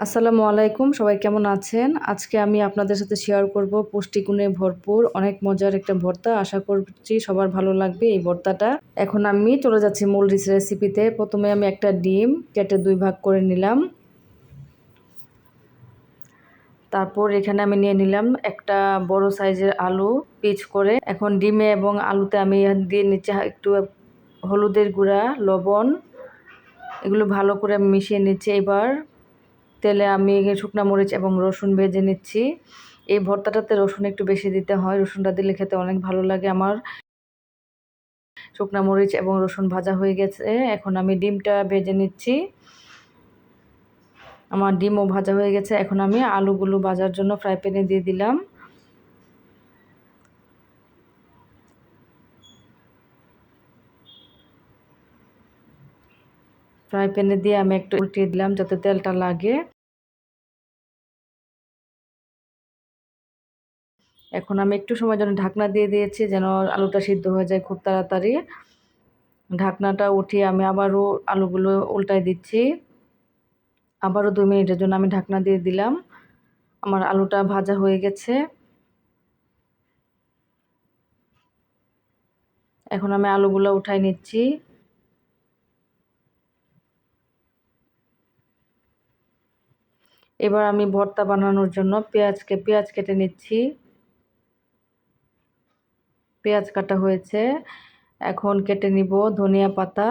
আসসালামু আলাইকুম, সবাই কেমন আছেন? আজকে আমি আপনাদের সাথে শেয়ার করব পুষ্টিগুণে ভরপুর অনেক মজার একটা ভর্তা। আশা করছি সবার ভালো লাগবে এই ভর্তাটা। এখন আমি চলে যাচ্ছি মূল রেসিপিতে। প্রথমে আমি একটা ডিম কেটে 2 ভাগ করে নিলাম। তারপর এখানে আমি নিয়ে নিলাম একটা বড় সাইজের আলু পিচ করে। এখন ডিমে এবং আলুতে আমি দিয়ে নিচ্ছি একটু হলুদের গুঁড়া, লবণ, এগুলো ভালো করে আমি মিশিয়ে নিচ্ছি। এবার তেলে আমি শুকনা মরিচ এবং রসুন ভেজে নিচ্ছি। এই ভর্তাটাতে রসুন একটু বেশি দিতে হয়, রসুনটা দিলে খেতে অনেক ভালো লাগে। আমার শুকনা মরিচ এবং রসুন ভাজা হয়ে গেছে। এখন আমি ডিমটা ভেজে নিচ্ছি। আমার ডিমও ভাজা হয়ে গেছে। এখন আমি আলুগুলো ভাজার জন্য ফ্রাই প্যানে দিয়ে দিলাম। ফ্রাই প্যানে দিয়ে আমি একটু উল্টিয়ে দিলাম যাতে তেলটা লাগে। এখন আমি একটু সময় জন্য ঢাকনা দিয়ে দিয়েছি যেন আলুটা সিদ্ধ হয়ে যায় খুব তাড়াতাড়ি। ঢাকনাটা উঠিয়ে আমি আবারও আলুগুলো উল্টায় দিচ্ছি। আবারও 2 মিনিটের জন্য আমি ঢাকনা দিয়ে দিলাম। আমার আলুটা ভাজা হয়ে গেছে। এখন আমি আলুগুলো উঠাই নিচ্ছি। এবার আমি ভর্তা বানানোর জন্য পেঁয়াজ কেটে নিচ্ছি। পেঁয়াজ কাটা হয়েছে। এখন কেটে নিব ধনিয়া পাতা।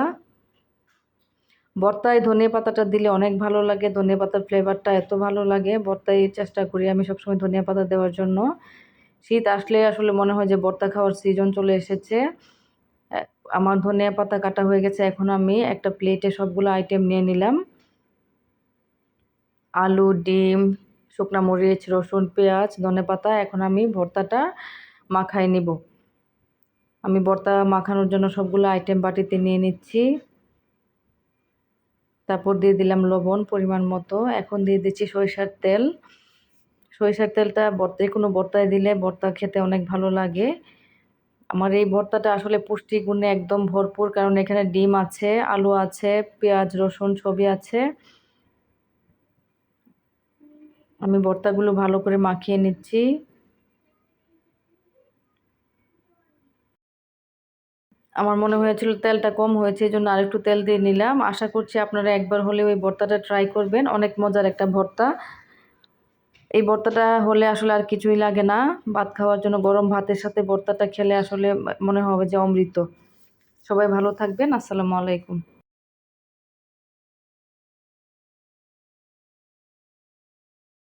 ভর্তায় ধনিয়া পাতাটা দিলে অনেক ভালো লাগে। ধনিয়া পাতার ফ্লেভারটা এত ভালো লাগে। ভর্তায় চেষ্টা করি আমি সবসময় ধনিয়া পাতা দেওয়ার জন্য। শীত আসলে আসলে মনে হয় যে ভর্তা খাওয়ার সিজন চলে এসেছে। আমার ধনিয়া পাতা কাটা হয়ে গেছে। এখন আমি একটা প্লেটে সবগুলো আইটেম নিয়ে নিলাম। আলু, ডিম, শুকনা মরিচ, রসুন, পেঁয়াজ, ধনেপাতা। এখন আমি ভর্তাটা মাখায় নিব। আমি ভর্তা মাখানোর জন্য সবগুলো আইটেম বাটিতে নিয়ে নিচ্ছি। তারপর দিয়ে দিলাম লবণ পরিমাণ মতো। এখন দিয়ে দিচ্ছি সরিষার তেল। সরিষার তেলটা কোনো ভর্তায় দিলে ভর্তা খেতে অনেক ভালো লাগে। আমার এই ভর্তাটা আসলে পুষ্টিগুণে একদম ভরপুর, কারণ এখানে ডিম আছে, আলু আছে, পেঁয়াজ, রসুন সবই আছে। আমি ভর্তাগুলো ভালো করে মাখিয়ে নিচ্ছি। আমার মনে হয়েছিল তেলটা কম হয়েছে, এই জন্য আরেকটু তেল দিয়ে নিলাম। আশা করছি আপনারা একবার হলেও এই ভর্তাটা ট্রাই করবেন। অনেক মজার একটা ভর্তা। এই ভর্তাটা হলে আসলে আর কিছুই লাগে না। ভাত খাওয়ার জন্য গরম ভাতের সাথে ভর্তাটা খেলে আসলে মনে হবে যে অমৃত। সবাই ভালো থাকবেন। আসসালামু আলাইকুম।